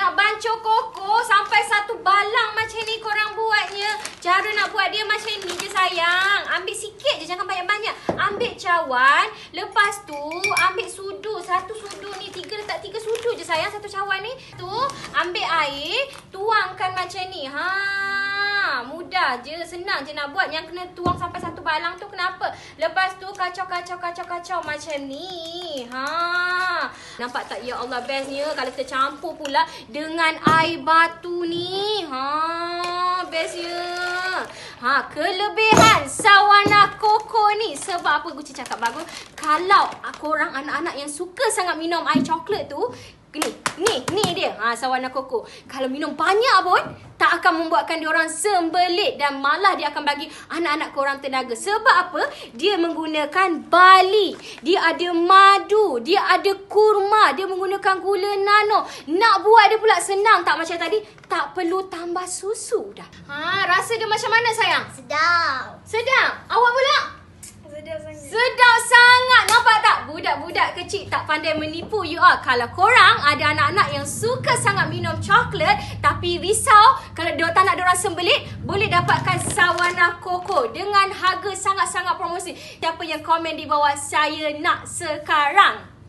Nak bancuh koko sampai satu balang macam ni korang buatnya. Cara nak buat dia macam ni je sayang. Ambil sikit je, jangan banyak-banyak. Ambil cawan. Lepas tu ambil sudu. Satu sudu ni, letak 3 sudu je sayang. Satu cawan ni. Tu ambil air. Tuangkan macam ni. Mudah je. Senang je nak buat. Yang kena tuang sampai satu balang tu kenapa? Lepas tu kacau macam ni. Nampak tak? Ya Allah, bestnya kalau kita campur pula dengan air batu ni. Bestnya. Kelebihan sawana koko ni. Sebab apa Guci cakap bagus? Kalau korang anak-anak yang suka sangat minum air coklat tu, ni dia. Sawana koko. Kalau minum banyak pun tak akan membuatkan diorang sembelit dan malah dia akan bagi anak-anak korang tenaga. Sebab apa? Dia menggunakan barley. Dia ada madu, dia ada kurma, dia menggunakan gula nano. Nak buat dia pula senang tak macam tadi? Tak perlu tambah susu dah. Rasa dia macam mana sayang? Sedap. Sedap. Awak pula? Sedap sangat. Sedap sangat. Nampak tak? Budak-budak kecil tak pandai menipu you all. Kalau korang ada anak-anak yang suka sangat minum coklat tapi risau kalau tak nak diorang sembelit, boleh dapatkan sawana koko dengan harga sangat-sangat promosi. Siapa yang komen di bawah saya nak sekarang?